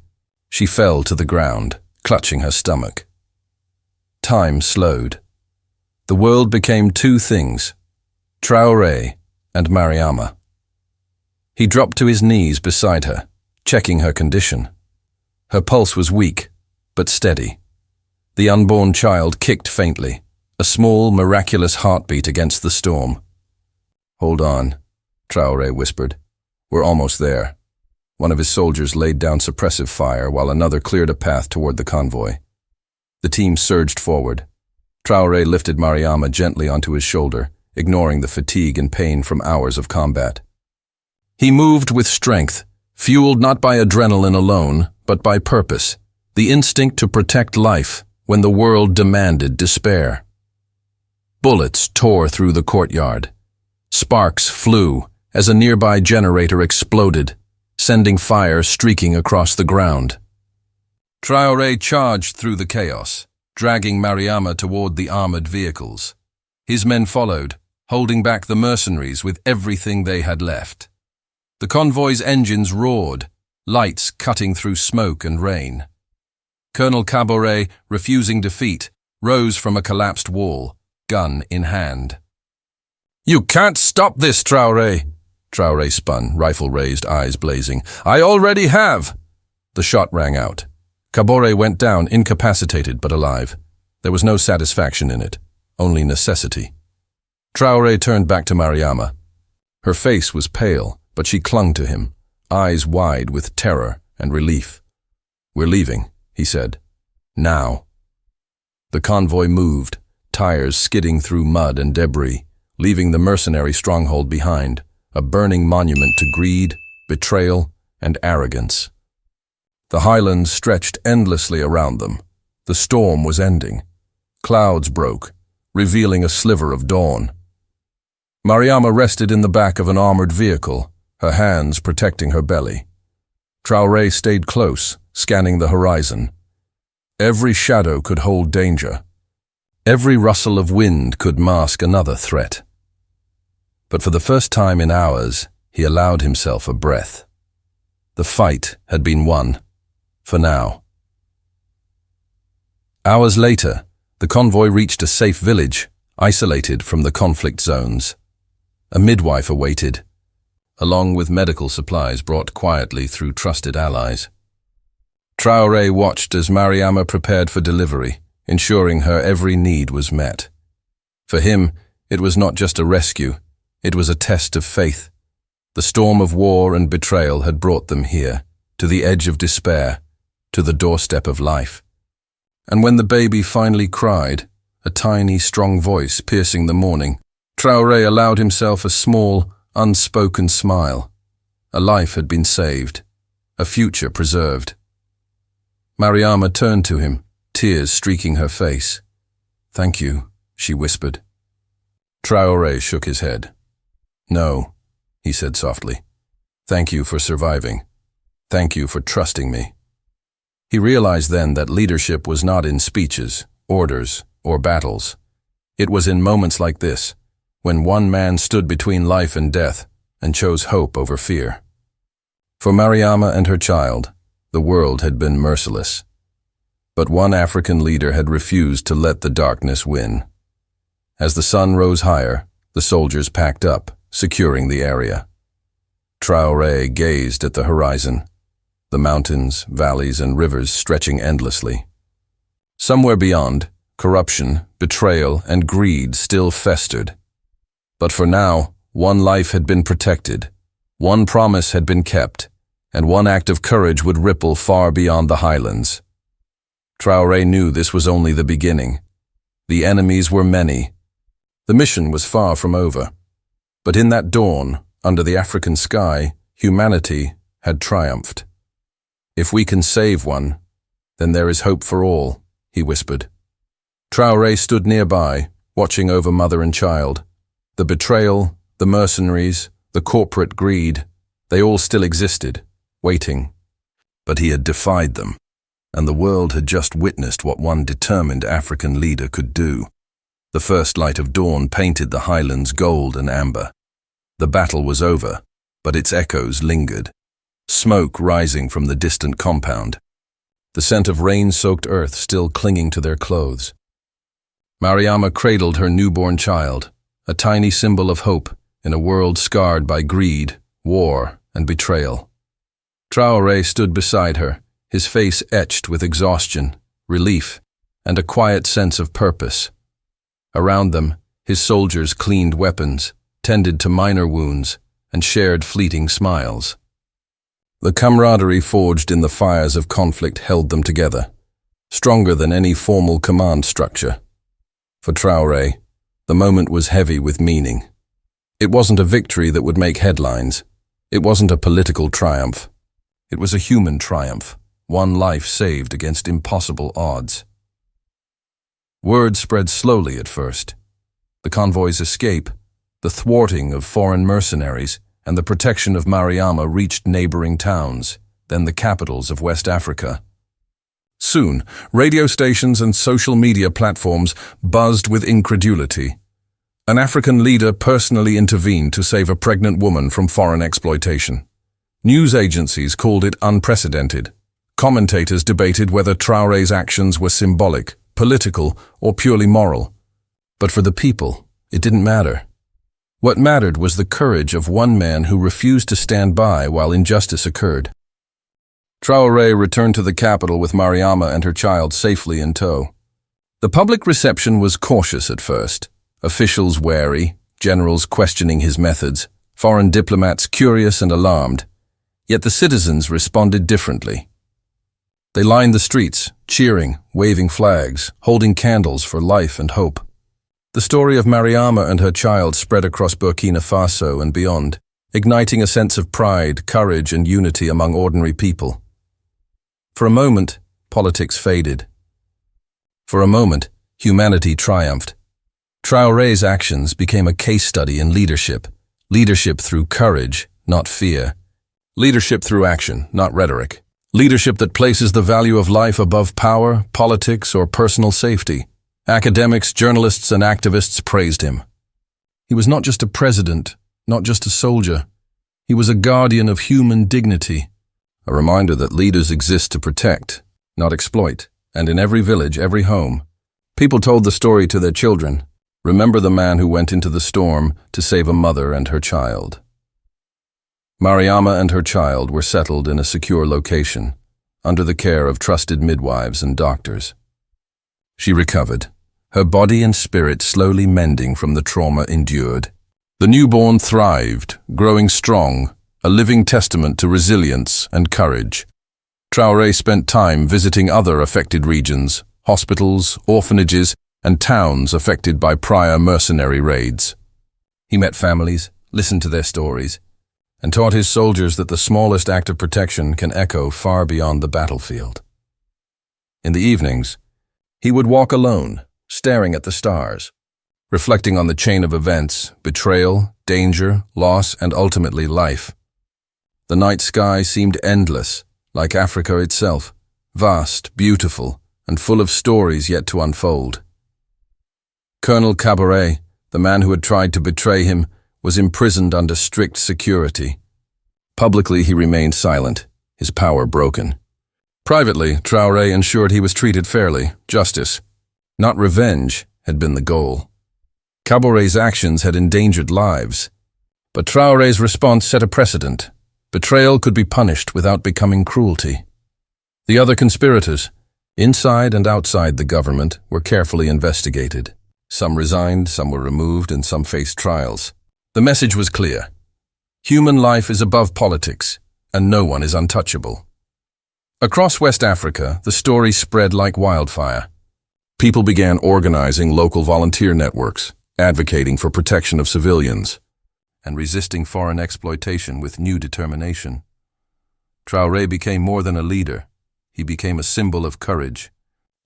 She fell to the ground, clutching her stomach. Time slowed. The world became two things, Traoré and Mariama. He dropped to his knees beside her, checking her condition. Her pulse was weak, but steady. The unborn child kicked faintly, a small, miraculous heartbeat against the storm. "Hold on," Traoré whispered. "We're almost there." One of his soldiers laid down suppressive fire while another cleared a path toward the convoy. The team surged forward. Traoré lifted Mariama gently onto his shoulder, ignoring the fatigue and pain from hours of combat. He moved with strength, fueled not by adrenaline alone, but by purpose, the instinct to protect life when the world demanded despair. Bullets tore through the courtyard. Sparks flew as a nearby generator exploded, sending fire streaking across the ground. Traoré charged through the chaos, dragging Mariama toward the armored vehicles. His men followed, holding back the mercenaries with everything they had left. The convoy's engines roared, lights cutting through smoke and rain. Colonel Traoré, refusing defeat, rose from a collapsed wall, gun in hand. "You can't stop this, Traoré!" Traoré spun, rifle raised, eyes blazing. "I already have!" The shot rang out. Traoré went down, incapacitated but alive. There was no satisfaction in it, only necessity. Traoré turned back to Mariama. Her face was pale, but she clung to him, eyes wide with terror and relief. "We're leaving," he said. "Now." The convoy moved, tires skidding through mud and debris, leaving the mercenary stronghold behind, a burning monument to greed, betrayal, and arrogance. The highlands stretched endlessly around them. The storm was ending. Clouds broke, revealing a sliver of dawn. Mariama rested in the back of an armored vehicle, her hands protecting her belly. Traoré stayed close, scanning the horizon. Every shadow could hold danger. Every rustle of wind could mask another threat. But for the first time in hours, he allowed himself a breath. The fight had been won, for now. Hours later, the convoy reached a safe village, isolated from the conflict zones. A midwife awaited, along with medical supplies brought quietly through trusted allies. Traoré watched as Mariama prepared for delivery, ensuring her every need was met. For him, it was not just a rescue, it was a test of faith. The storm of war and betrayal had brought them here, to the edge of despair, to the doorstep of life. And when the baby finally cried, a tiny, strong voice piercing the morning, Traoré allowed himself a small, unspoken smile. A life had been saved, a future preserved. Mariama turned to him, tears streaking her face. "Thank you," she whispered. Traoré shook his head. "No," he said softly. "Thank you for surviving. Thank you for trusting me." He realized then that leadership was not in speeches, orders, or battles. It was in moments like this, when one man stood between life and death and chose hope over fear. For Mariama and her child, the world had been merciless. But one African leader had refused to let the darkness win. As the sun rose higher, the soldiers packed up, securing the area. Traoré gazed at the horizon, the mountains, valleys, and rivers stretching endlessly. Somewhere beyond, corruption, betrayal, and greed still festered. But for now, one life had been protected, one promise had been kept, and one act of courage would ripple far beyond the highlands. Traoré knew this was only the beginning. The enemies were many. The mission was far from over. But in that dawn, under the African sky, humanity had triumphed. "If we can save one, then there is hope for all," he whispered. Traoré stood nearby, watching over mother and child. The betrayal, the mercenaries, the corporate greed, they all still existed, waiting. But he had defied them, and the world had just witnessed what one determined African leader could do. The first light of dawn painted the highlands gold and amber. The battle was over, but its echoes lingered, smoke rising from the distant compound, the scent of rain-soaked earth still clinging to their clothes. Mariama cradled her newborn child, a tiny symbol of hope in a world scarred by greed, war, and betrayal. Traoré stood beside her, his face etched with exhaustion, relief, and a quiet sense of purpose. Around them, his soldiers cleaned weapons, tended to minor wounds, and shared fleeting smiles. The camaraderie forged in the fires of conflict held them together, stronger than any formal command structure. For Traoré, the moment was heavy with meaning. It wasn't a victory that would make headlines. It wasn't a political triumph. It was a human triumph, one life saved against impossible odds. Word spread slowly at first. The convoy's escape, the thwarting of foreign mercenaries, and the protection of Mariama reached neighboring towns, then the capitals of West Africa. Soon, radio stations and social media platforms buzzed with incredulity. An African leader personally intervened to save a pregnant woman from foreign exploitation. News agencies called it unprecedented. Commentators debated whether Traoré's actions were symbolic, political, or purely moral. But for the people, it didn't matter. What mattered was the courage of one man who refused to stand by while injustice occurred. Traoré returned to the capital with Mariama and her child safely in tow. The public reception was cautious at first, officials wary, generals questioning his methods, foreign diplomats curious and alarmed. Yet the citizens responded differently. They lined the streets, cheering, waving flags, holding candles for life and hope. The story of Mariama and her child spread across Burkina Faso and beyond, igniting a sense of pride, courage, and unity among ordinary people. For a moment, politics faded. For a moment, humanity triumphed. Traoré's actions became a case study in leadership through courage, not fear. Leadership through action, not rhetoric. Leadership that places the value of life above power, politics, or personal safety. Academics, journalists, and activists praised him. He was not just a president, not just a soldier. He was a guardian of human dignity, a reminder that leaders exist to protect, not exploit. And in every village, every home, people told the story to their children. Remember the man who went into the storm to save a mother and her child. Mariama and her child were settled in a secure location, under the care of trusted midwives and doctors. She recovered, her body and spirit slowly mending from the trauma endured. The newborn thrived, growing strong, a living testament to resilience and courage. Traoré spent time visiting other affected regions, hospitals, orphanages, and towns affected by prior mercenary raids. He met families, listened to their stories, and taught his soldiers that the smallest act of protection can echo far beyond the battlefield. In the evenings, he would walk alone, staring at the stars, reflecting on the chain of events, betrayal, danger, loss, and ultimately life. The night sky seemed endless, like Africa itself, vast, beautiful, and full of stories yet to unfold. Colonel Caboret, the man who had tried to betray him, was imprisoned under strict security. Publicly he remained silent, his power broken. Privately, Traoré ensured he was treated fairly. Justice, not revenge, had been the goal. Caboret's actions had endangered lives, but Traoré's response set a precedent. Betrayal could be punished without becoming cruelty. The other conspirators, inside and outside the government, were carefully investigated. Some resigned, some were removed, and some faced trials. The message was clear. Human life is above politics, and no one is untouchable. Across West Africa, the story spread like wildfire. People began organizing local volunteer networks, advocating for protection of civilians, and resisting foreign exploitation with new determination. Traoré became more than a leader. He became a symbol of courage,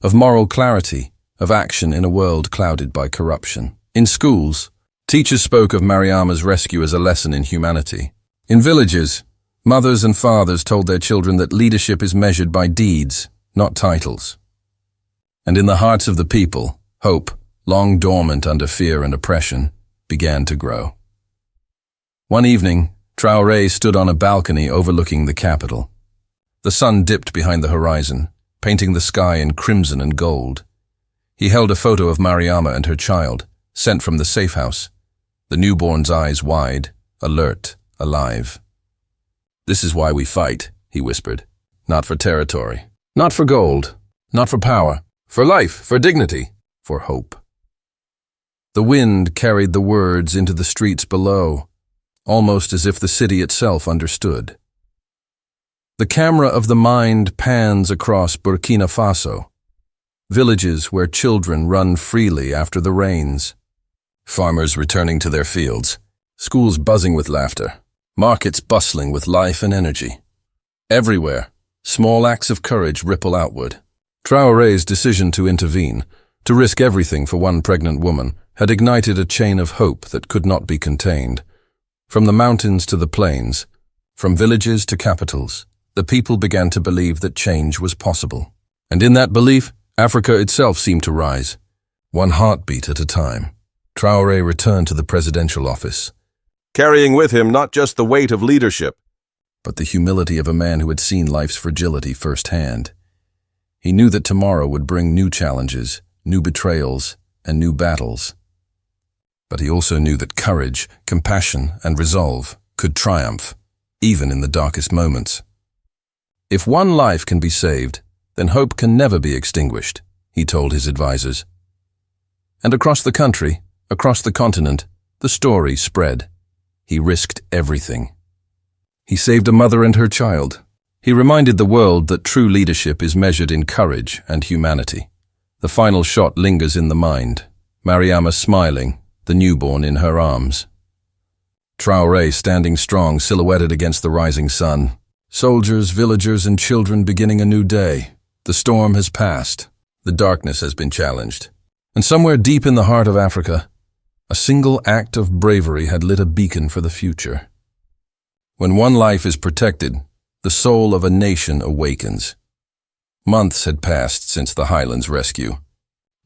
of moral clarity, of action in a world clouded by corruption. In schools, teachers spoke of Mariama's rescue as a lesson in humanity. In villages, mothers and fathers told their children that leadership is measured by deeds, not titles. And in the hearts of the people, hope, long dormant under fear and oppression, began to grow. One evening, Traoré stood on a balcony overlooking the capital. The sun dipped behind the horizon, painting the sky in crimson and gold. He held a photo of Mariama and her child, sent from the safe house, the newborn's eyes wide, alert, alive. "This is why we fight," he whispered. "Not for territory, not for gold, not for power, for life, for dignity, for hope." The wind carried the words into the streets below, almost as if the city itself understood. The camera of the mind pans across Burkina Faso, villages where children run freely after the rains, farmers returning to their fields, schools buzzing with laughter, markets bustling with life and energy. Everywhere, small acts of courage ripple outward. Traoré's decision to intervene, to risk everything for one pregnant woman, had ignited a chain of hope that could not be contained. From the mountains to the plains, from villages to capitals, the people began to believe that change was possible. And in that belief, Africa itself seemed to rise, one heartbeat at a time. Traoré returned to the presidential office, carrying with him not just the weight of leadership, but the humility of a man who had seen life's fragility firsthand. He knew that tomorrow would bring new challenges, new betrayals, and new battles. But he also knew that courage, compassion, and resolve could triumph, even in the darkest moments. If one life can be saved, then hope can never be extinguished, he told his advisors. And across the country, across the continent, the story spread. He risked everything. He saved a mother and her child. He reminded the world that true leadership is measured in courage and humanity. The final shot lingers in the mind, Mariama smiling, the newborn in her arms. Traoré standing strong, silhouetted against the rising sun. Soldiers, villagers, and children beginning a new day. The storm has passed. The darkness has been challenged. And somewhere deep in the heart of Africa, a single act of bravery had lit a beacon for the future. When one life is protected, The soul of a nation awakens. Months had passed since the Highlands rescue.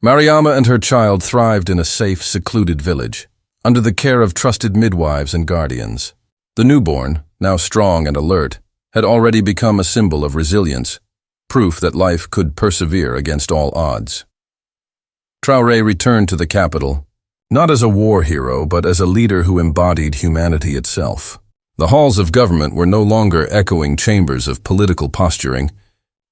Mariama and her child thrived in a safe, secluded village, under the care of trusted midwives and guardians. The newborn, now strong and alert, had already become a symbol of resilience, proof that life could persevere against all odds. Traoré returned to the capital, not as a war hero, but as a leader who embodied humanity itself. The halls of government were no longer echoing chambers of political posturing.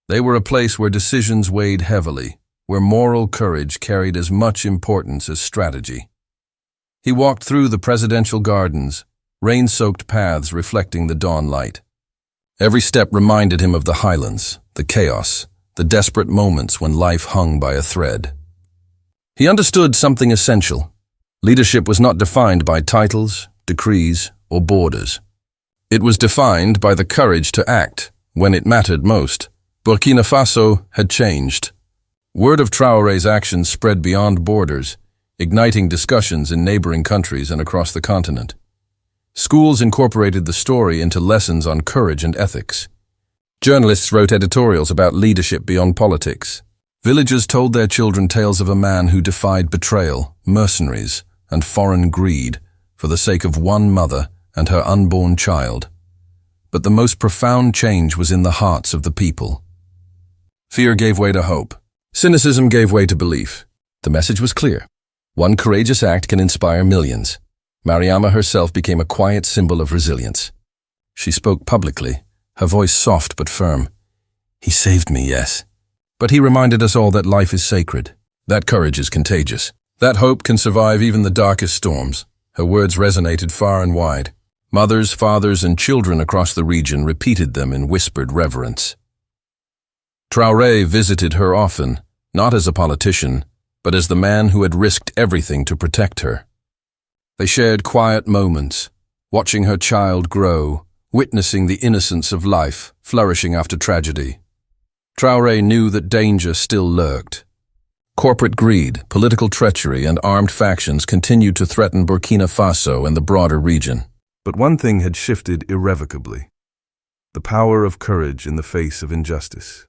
They were a place where decisions weighed heavily, where moral courage carried as much importance as strategy. He walked through the presidential gardens, rain-soaked paths reflecting the dawn light. Every step reminded him of the Highlands, the chaos, the desperate moments when life hung by a thread. He understood something essential. Leadership was not defined by titles, decrees, or borders. It was defined by the courage to act when it mattered most. Burkina Faso had changed. Word of Traoré's actions spread beyond borders, igniting discussions in neighboring countries and across the continent. Schools incorporated the story into lessons on courage and ethics. Journalists wrote editorials about leadership beyond politics. Villagers told their children tales of a man who defied betrayal, mercenaries, and foreign greed for the sake of one mother and her unborn child. But the most profound change was in the hearts of the people. Fear gave way to hope. Cynicism gave way to belief. The message was clear. One courageous act can inspire millions. Mariama herself became a quiet symbol of resilience. She spoke publicly, her voice soft but firm. He saved me, yes. But he reminded us all that life is sacred. That courage is contagious. That hope can survive even the darkest storms. Her words resonated far and wide. Mothers, fathers, and children across the region repeated them in whispered reverence. Traoré visited her often, not as a politician, but as the man who had risked everything to protect her. They shared quiet moments, watching her child grow, witnessing the innocence of life flourishing after tragedy. Traoré knew that danger still lurked. Corporate greed, political treachery, and armed factions continued to threaten Burkina Faso and the broader region. But one thing had shifted irrevocably: the power of courage in the face of injustice.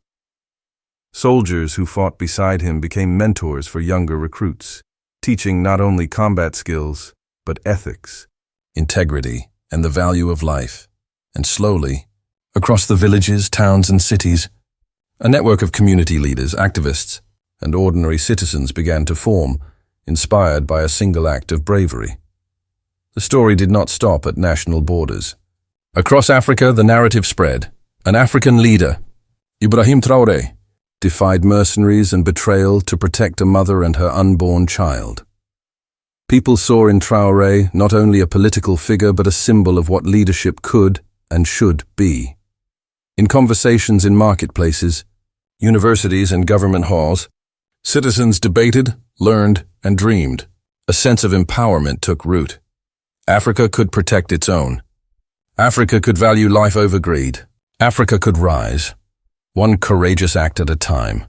Soldiers who fought beside him became mentors for younger recruits, teaching not only combat skills, but ethics, integrity, and the value of life. And slowly, across the villages, towns, and cities, a network of community leaders, activists, and ordinary citizens began to form, inspired by a single act of bravery. The story did not stop at national borders. Across Africa, the narrative spread. An African leader, Ibrahim Traoré, defied mercenaries and betrayal to protect a mother and her unborn child. People saw in Traoré not only a political figure but a symbol of what leadership could and should be. In conversations in marketplaces, universities, and government halls, citizens debated, learned, and dreamed. A sense of empowerment took root. Africa could protect its own. Africa could value life over greed. Africa could rise, one courageous act at a time.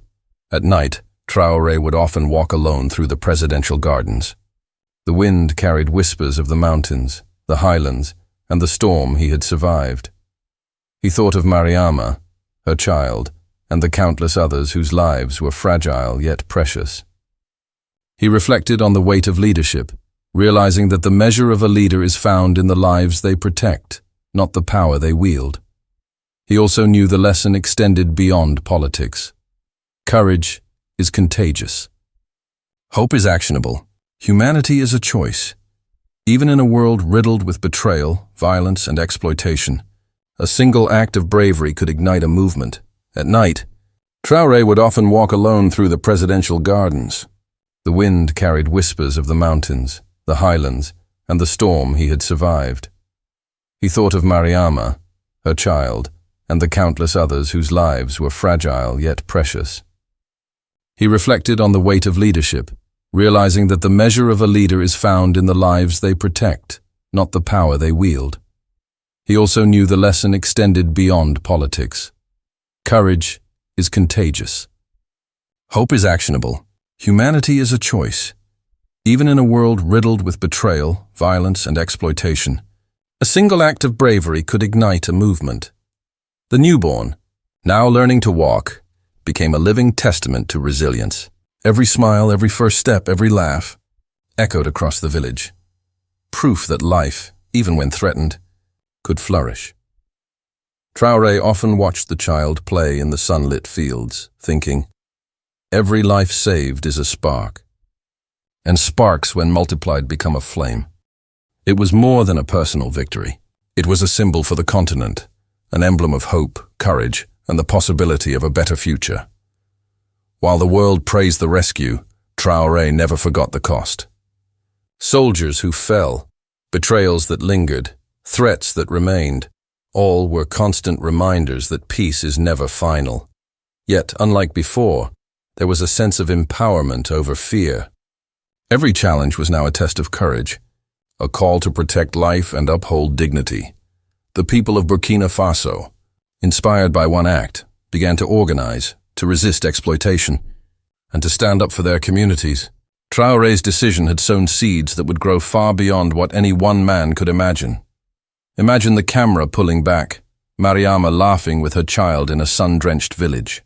At night, Traoré would often walk alone through the presidential gardens. The wind carried whispers of the mountains, the highlands, and the storm he had survived. He thought of Mariama, her child, and the countless others whose lives were fragile yet precious. He reflected on the weight of leadership, realizing that the measure of a leader is found in the lives they protect, not the power they wield. He also knew the lesson extended beyond politics. Courage is contagious. Hope is actionable. Humanity is a choice. Even in a world riddled with betrayal, violence, and exploitation, a single act of bravery could ignite a movement. At night, Traoré would often walk alone through the presidential gardens. The wind carried whispers of the mountains, the highlands, and the storm he had survived. He thought of Mariama, her child, and the countless others whose lives were fragile yet precious. He reflected on the weight of leadership, realizing that the measure of a leader is found in the lives they protect, not the power they wield. He also knew the lesson extended beyond politics. Courage is contagious. Hope is actionable. Humanity is a choice. Even in a world riddled with betrayal, violence, and exploitation, a single act of bravery could ignite a movement. The newborn, now learning to walk, became a living testament to resilience. Every smile, every first step, every laugh echoed across the village. Proof that life, even when threatened, could flourish. Traoré often watched the child play in the sunlit fields, thinking, every life saved is a spark, and sparks, when multiplied, become a flame. It was more than a personal victory. It was a symbol for the continent, an emblem of hope, courage, and the possibility of a better future. While the world praised the rescue, Traoré never forgot the cost. Soldiers who fell, betrayals that lingered, threats that remained, all were constant reminders that peace is never final. Yet, unlike before, there was a sense of empowerment over fear. Every challenge was now a test of courage, a call to protect life and uphold dignity. The people of Burkina Faso, inspired by one act, began to organize, to resist exploitation, and to stand up for their communities. Traoré's decision had sown seeds that would grow far beyond what any one man could imagine. Imagine the camera pulling back, Mariama laughing with her child in a sun-drenched village.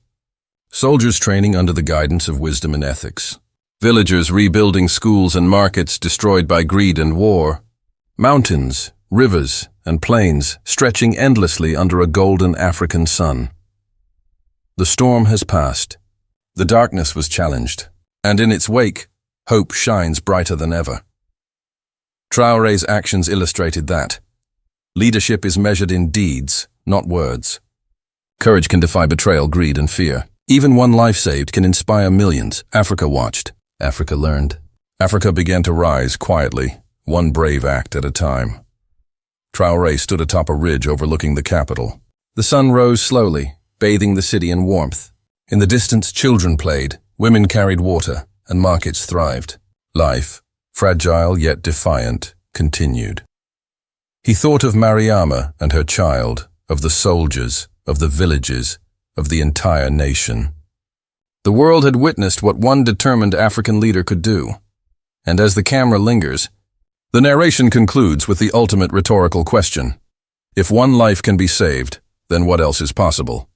Soldiers training under the guidance of wisdom and ethics. Villagers rebuilding schools and markets destroyed by greed and war. Mountains, rivers, and plains stretching endlessly under a golden African sun. The storm has passed. The darkness was challenged, and in its wake, hope shines brighter than ever. Traoré's actions illustrated that. Leadership is measured in deeds, not words. Courage can defy betrayal, greed, and fear. Even one life saved can inspire millions. Africa watched. Africa learned. Africa began to rise quietly, one brave act at a time. Traoré stood atop a ridge overlooking the capital. The sun rose slowly, bathing the city in warmth. In the distance, children played, women carried water, and markets thrived. Life, fragile yet defiant, continued. He thought of Mariama and her child, of the soldiers, of the villages, of the entire nation. The world had witnessed what one determined African leader could do. And as the camera lingers, the narration concludes with the ultimate rhetorical question. If one life can be saved, then what else is possible?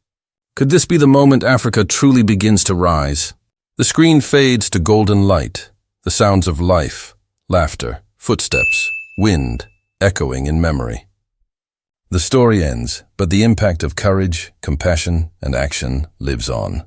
Could this be the moment Africa truly begins to rise? The screen fades to golden light, the sounds of life, laughter, footsteps, wind, echoing in memory. The story ends, but the impact of courage, compassion, and action lives on.